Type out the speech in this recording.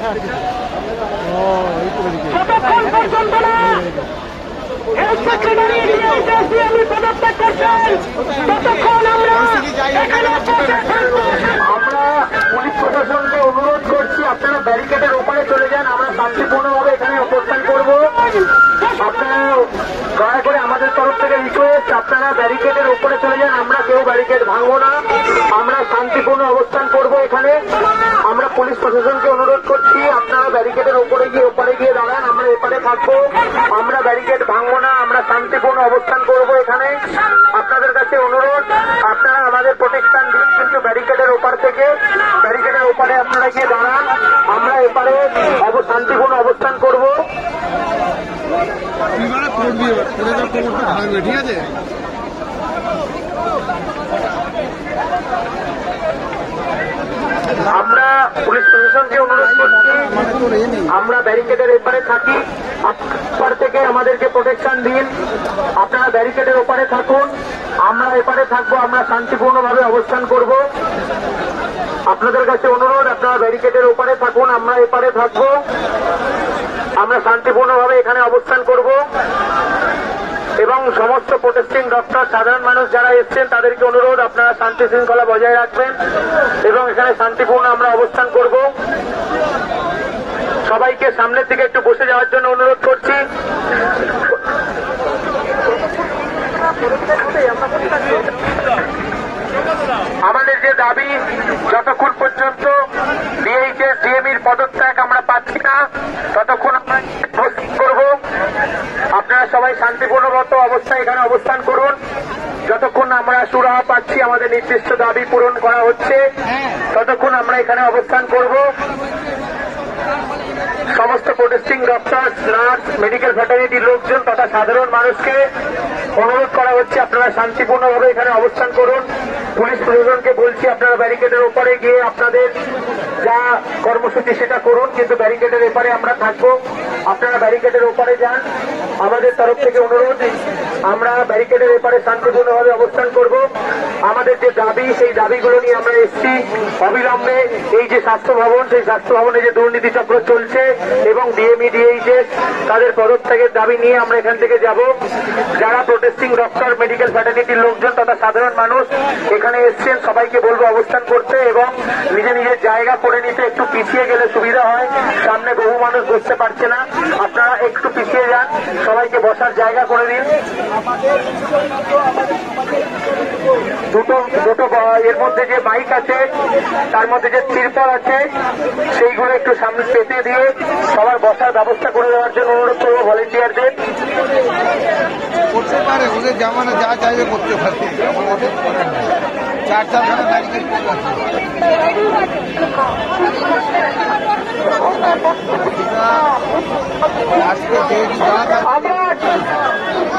আমরা পুলিশ প্রশাসনকে অনুরোধ করছি, আপনারা ব্যারিকেডের ওপারে চলে যান। আমরা শান্তিপূর্ণভাবে এখানে অবস্থান করব। আপনারা দয়া করে আমাদের তরফ থেকে রিকোয়েস্ট, আপনারা ব্যারিকেডের ওপরে চলে যান। আমরা কেউ ব্যারিকেড ভাঙবো না, আমরা শান্তিপূর্ণ অবস্থান করব এখানে। আমরা পুলিশ প্রশাসনকে অনুরোধ করছি, আপনারা ব্যারিকেডের ওপরে গিয়ে ওপারে গিয়ে দাঁড়ান। আমরা এপারে থাকবো, আমরা ব্যারিকেড ভাঙবো না, আমরা শান্তিপূর্ণ অবস্থান করব এখানে। আপনাদের কাছে অনুরোধ, আপনারা আমাদের প্রোটেকশন দিন, কিন্তু ব্যারিকেডের ওপার থেকে ব্যারিকেডের ওপারে আপনারা গিয়ে দাঁড়ান। আমরা এপারে শান্তিপূর্ণ অবস্থান করব। ঠিক আছে, আমরা পুলিশ প্রশাসনকে অনুরোধ করছি, আমরা ব্যারিকেডের এপারে থাকি, এপার থেকে আমাদেরকে প্রোটেকশন দিন। আপনারা ব্যারিকেডের ওপারে থাকুন, আমরা এপারে থাকবো, আমরা শান্তিপূর্ণভাবে অবস্থান করব। আপনাদের কাছে অনুরোধ, আপনারা ব্যারিকেডের ওপারে থাকুন, আমরা এপারে থাকবো, আমরা শান্তিপূর্ণভাবে এখানে অবস্থান করব। এবং সমস্ত প্রোটেস্টিং ডক্টর, সাধারণ মানুষ যারা এসছেন তাদেরকে অনুরোধ, আপনারা শান্তি শৃঙ্খলা বজায় রাখবেন এবং এখানে শান্তিপূর্ণ আমরা অবস্থান করব। সবাইকে সামনের দিকে একটু বসে যাওয়ার জন্য অনুরোধ করছি। আমাদের যে দাবি, যতক্ষণ পর্যন্ত ডিএইচএস ডিএমইর পদত্যাগ আমরা পাচ্ছি না, ততক্ষণ আমরা করব। আপনারা সবাই শান্তিপূর্ণগত অবস্থায় এখানে অবস্থান করুন। যতক্ষণ আমরা সুরাহা পাচ্ছি, আমাদের নির্দিষ্ট দাবি পূরণ করা হচ্ছে, ততক্ষণ আমরা এখানে অবস্থান করব। সমস্ত প্রোটেস্টিং ডক্টর, নার্স, মেডিকেল ফ্যাটার্নিটির লোকজন তথা সাধারণ মানুষকে অনুরোধ করা হচ্ছে, আপনারা শান্তিপূর্ণভাবে এখানে অবস্থান করুন। পুলিশ প্রশাসনকে বলছি, আপনারা ব্যারিকেডের ওপরে গিয়ে আপনাদের যা কর্মসূচি সেটা করুন, কিন্তু ব্যারিকেডের এপারে আমরা থাকবো। আপনারা ব্যারিকেডের ওপারে যান। আমাদের তরফ থেকে অনুরোধ, আমরা ব্যারিকেডের এপারে শান্তিপূর্ণভাবে অবস্থান করব। আমাদের যে দাবি, সেই দাবিগুলো নিয়ে আমরা এসছি। অবিলম্বে এই যে স্বাস্থ্য ভবন, সেই স্বাস্থ্য ভবনে যে দুর্নীতি চক্র চলছে এবং ডিএমই ডিএইচএস তাদের পদত্যাগের দাবি নিয়ে আমরা এখান থেকে যাব। যারা প্রোটেস্টিং ডক্টর, মেডিকেল ফ্যাটার্নিটির লোকজন তথা সাধারণ মানুষ এখানে এসছেন, সবাইকে বলবো অবস্থান করতে এবং নিজের নিজের জায়গা করে নিতে। একটু পিছিয়ে গেলে সুবিধা হয়, সামনে বহু মানুষ বসতে পারছে না। আপনারা একটু পিছিয়ে যান, সবাইকে বসার জায়গা করে দিন। দুটো এর মধ্যে যে বাইক আছে, তার মধ্যে যে তিরপল আছে, সেইগুলো একটু সামনে পেতে দিয়ে সবার বসার ব্যবস্থা করে দেওয়ার জন্য অনুরোধ করবো ভলেন্টিয়ারদের। করতে পারে, ওদের জামানা যা চাইবে করতে পারে। চার চারখানা ব্যারিকেড আজকে